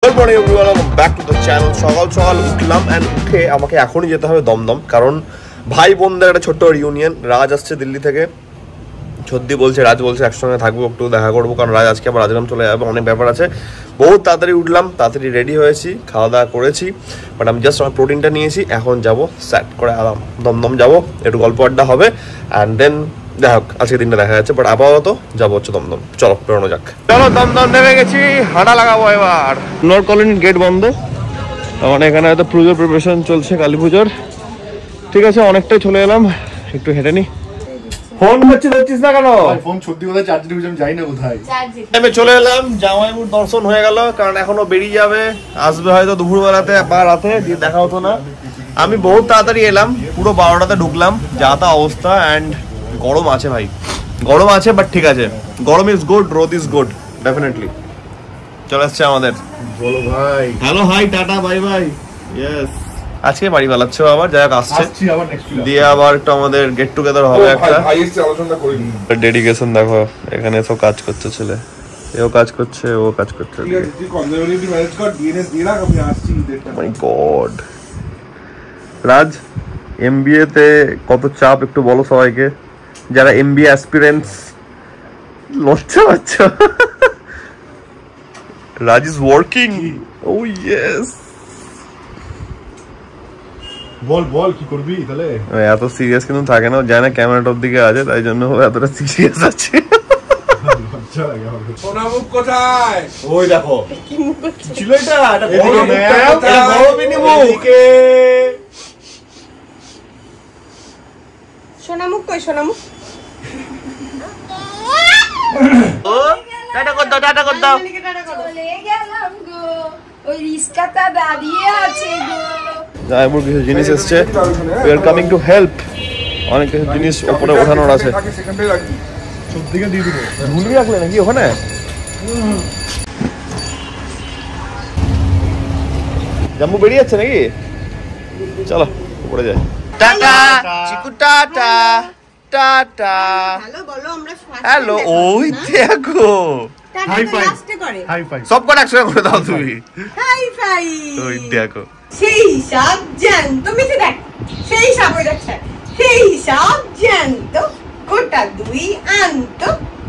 Good morning everyone, welcome back to the channel. সকাল সকাল উঠলাম অ্যান্ড উঠে আমাকে এখনই যেতে হবে দমদম, কারণ ভাই বোনদের একটা ছোট্ট রিউনিয়ন। রাজ আসছে দিল্লি থেকে, সত্যি বলছে, রাজ বলছে একসঙ্গে থাকবো, একটু দেখা করবো, কারণ রাজ আজকে আবার রাজগ্রাম চলে যাবে, অনেক ব্যাপার আছে। বহুত তাড়াতাড়ি উঠলাম, তাড়াতাড়ি রেডি হয়েছি, খাওয়া দাওয়া করেছি, বাট আমি জাস্ট আমার প্রোটিনটা নিয়েছি। এখন যাবো স্যাট করে আরাম দমদম যাবো, একটু গল্প আড্ডা হবে অ্যান্ড দেন যাই হোক আজকে দিনটা দেখা যাচ্ছে, বাট আপাতত যাবো হচ্ছে দমদম। চলো বেরোনো যাক। চলো দমদম নেমে গেছি, হাঁটা লাগাবো এবার। নর্থ কলোনির গেট বন্ধ, মানে এখানে হয়তো পুজোর প্রিপারেশন চলছে, কালী পুজোর। ঠিক আছে, অনেকটাই চলে এলাম, একটু হেঁটে নি। ফোন ধরছিস না কেন? ফোন সত্যি কথা চার্জ দিতে আমি যাই না কোথায়। আমি চলে এলাম, জামাইবাবুর দর্শন হয়ে গেল, কারণ এখনো বেরিয়ে যাবে, আসবে হয়তো দুপুরবেলাতে বা রাতে, দিয়ে দেখা হতো না। আমি বহুত তাড়াতাড়ি এলাম, পুরো 12টাতে ঢুকলাম, যা তা অবস্থা। অ্যান্ড গরম আছে ভাই, গরম আছে, বাট ঠিক আছে, গরম ইজ গুড, রোদ ইজ গুড, ডেফিনেটলি। চলে আসছে আমাদের। বলো ভাই। Hello, hi, tata, bye bye. Yes, আজকে বাড়ি পালাচ্ছে আবার, যাই হোক আসছে, দিয়ে আবার একটু আমাদের গেট টুগেদার হবে একটা। ডেডিকেশন দেখো, এখানে সব কাজ করছে ছেলে, এও কাজ করছে, ও কাজ করছে। মাই গড, রাজ এমবিএ তে কত চাপ একটু বলো সবাইকে, যারা এমবিএ অ্যাসপিরেন্টস। লজ্জা পাচ্ছ? Raj is working. Oh yes. বল বল কি করবি তাহলে? এত সিরিয়াস কিন্তু থাকে না, জানে ক্যামেরাটার দিকে আছে, তাই জন্য এতটা সিরিয়াস আছে। সোনামুখ কোথায়? ওই দেখো কি মুখ করছে? ছিল এটা বড় মিনি মুখ। সোনামুখ কই? সোনামুখ ও টাটা কর দাও, টাটা কর দাও। চলে গেলাম গো, ওই রিস্কাটা দাঁড়িয়ে আছে গো। জামাইবাবুর কিছু জিনিস এসছে, we are coming to help. অনেক কিছু জিনিস উপরে ওঠানোর আছে। সবদিকে দিয়ে দিব। ঝুলবি রাখলে নাকি ওখানে? জাম্বু বেরিয়ে যাচ্ছে নাকি? চলো উপরে যাই। Tata Chiku, tata tata. Hello বলো, আমরা হ্যালো, ওই দেখো হাই ফাই লাস্টে করে হাই ফাই সব কটা একসঙ্গে করে দাও তুমি। High five. ওই দেখো, সেই সব জ্যান্ত মিশে দেখ, সেই সব ওই দেখছে, সেই সব জ্যান্ত গোটা দুই আন্ত,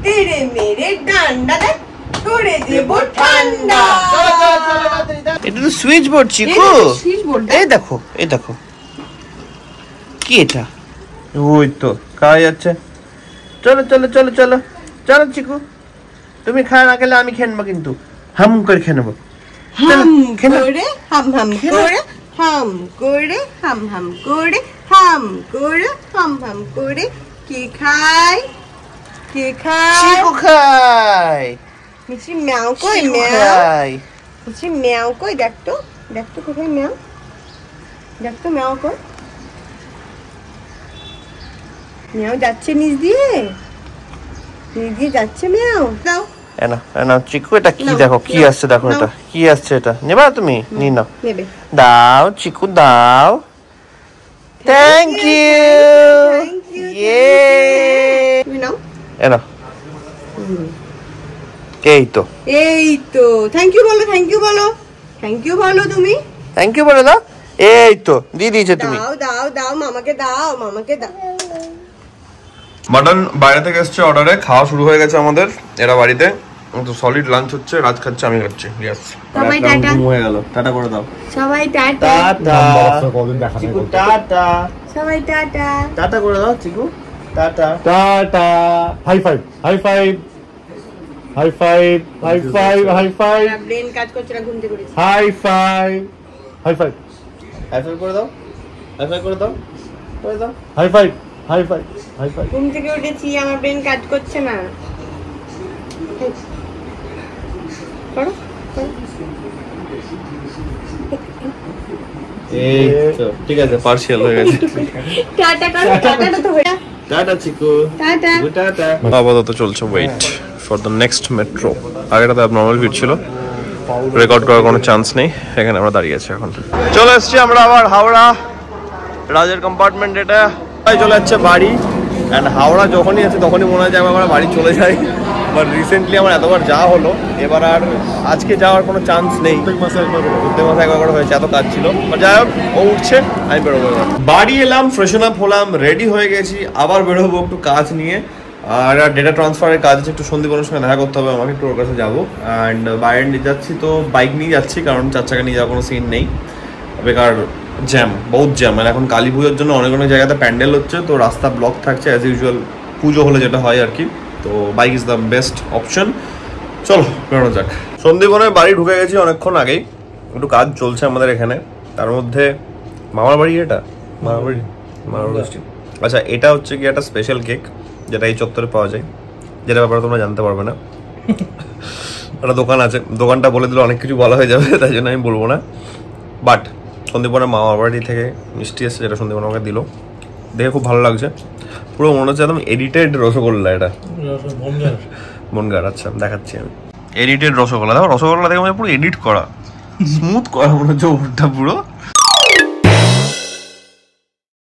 তেরে মেরে ডান্ডা দেখ করে দেব ঠান্ডা। এটা তো সুইচ বোর্ড চিকু। সুইচ বোর্ড এই দেখো, এই দেখো, কি এটা? ওই তো খাওয়া যাচ্ছে। চলো চলো চলো চলো চলো চিকু, তুমি খাওয়া না খেলে আমি খেয়ে নেবো, কিন্তু হাম করে খেয়ে নেবো। হাম করে হাম হাম করে, হাম করে হাম হাম করে, হাম করে হাম হাম করে। কে খায়? কে খায়? চিকু খাই, মিষ্টি ম্যাও কই? চিকু ম্যাও খাই। মিষ্টি ম্যাও কই? দেখ তো, দেখ তো কোথায় ম্যাও, দেখ তো ম্যাও কই। ম্যাও যাচ্ছে নিচ দিয়ে, নিচ দিয়ে যাচ্ছে ম্যাও। দাও এনা এনা চিকু, এটা কি? নাও, দেখো কি নাও, আসছে, দেখো নাও। এটা কি আসছে, এটা নেবা তুমি? নি নাও, নেবে। দাও চিকু দাও। Thank you. Thank you, ইয়ে, তুমি নাও। এনা এই তো, এই তো থ্যাংক ইউ বলো, থ্যাংক ইউ বলো, থ্যাংক ইউ বলো তুমি। থ্যাংক ইউ বলে দাও। এই তো দিয়ে দিয়েছে তুমি। দাও দাও দাও, মামাকে দাও, মামাকে দাও। মাটন বাইরে থেকে এসছে অর্ডারে, খাওয়া শুরু হয়ে গেছে আমাদের। এরা বাড়িতে তো সলিড লাঞ্চ হচ্ছে, রাজ খাচ্ছে, আমি খাচ্ছি। ইয়েস, সবাই টাটা। হয়ে গেল, টাটা করে দাও। সবাই টাটা, কদিন দেখা নাই। চিকু টাটা, সবাই টাটা। টাটা করে দাও Chiku, tata. Tata high five high five high five high five high five brain কাজ করছে না, ঘুম থেকে উঠেছি। High five high five high five করে দাও, হাই ফাইভ করে দাও, করে দাও। High five high five high five. ঘুম থেকে উঠেছি, আমার ব্রেন কাজ করছে না। করো করো। এই তো ঠিক আছে, পার্সিয়াল হয়ে গেছে। টাটা করো, টাটাটা তো হয়ে। Tata Chiku, tata. টাটা। আপাতত চলছে wait for the next metro. আগেটা তো নর্মাল ভিড় ছিল, রেকর্ড করার কোনো চান্স নেই, এখানে আমরা দাঁড়িয়ে আছি এখন। চলে এসছি আমরা আবার হাওড়া, রাজের কম্পার্টমেন্ট এটা। চলে যাচ্ছে বাড়ি, অ্যান্ড হাওড়া যখনই আছে তখনই মনে হয় যে আমরা বাড়ি চলে যাই, বাট রিসেন্টলি আমার এতবার যাওয়া হলো, এবার আর আজকে যাওয়ার কোনো চান্স নেই। প্রত্যেক মাসে একবার করে হয়েছে, এত কাজ ছিল। যাই হোক, ও উঠছে, আমি বেরোবো এবার। বাড়ি এলাম, ফ্রেশন আপ হলাম, রেডি হয়ে গেছি, আবার বেরোবো একটু কাজ নিয়ে। আর ডেটা ট্রান্সফারের কাজ আছে, একটু সন্দীপনের সঙ্গে দেখা করতে হবে আমাকে, একটু ওর কাছে যাবো। অ্যান্ড বাইরে নিয়ে যাচ্ছি তো বাইক নিয়ে যাচ্ছি, কারণ 4 চাকা নিয়ে যাওয়ার কোনো সিন নেই, বেকার জ্যাম, বহুত জ্যাম। মানে এখন কালী পুজোর জন্য অনেক অনেক জায়গাতে প্যান্ডেল হচ্ছে, তো রাস্তা ব্লক থাকছে অ্যাজ ইউজুয়াল, পুজো হলে যেটা হয় আর কি। তো bike is the best option. চলো বেরোনো যাক। সন্দীপনের বাড়ি ঢুকে গেছি অনেকক্ষণ আগেই, একটু কাজ চলছে আমাদের এখানে। তার মধ্যে মামার বাড়ি, এটা মামার বাড়ি, মামার বাড়ি। আচ্ছা, এটা হচ্ছে কি একটা স্পেশাল কেক, যেটা এই চত্বরে পাওয়া যায়, যেটা ব্যাপারে তোমরা জানতে পারবে না। একটা দোকান আছে, দোকানটা বলে দিলে অনেক কিছু বলা হয়ে যাবে, তাই জন্য আমি বলবো না। বাট সন্দীপনের মামার বাড়ি থেকে মিষ্টি এসছে, যেটা সন্দীপন আমাকে দিল, দেখে খুব ভালো লাগছে। পুরো মনে হচ্ছে একদম এডিটেড রসগোল্লা। এটা বনগার। আচ্ছা, দেখাচ্ছি আমি। এডিটেড রসগোল্লা, দেখো রসগোল্লা দেখে পুরো এডিট করা, স্মুথ করা মনে হচ্ছে ওটা পুরো।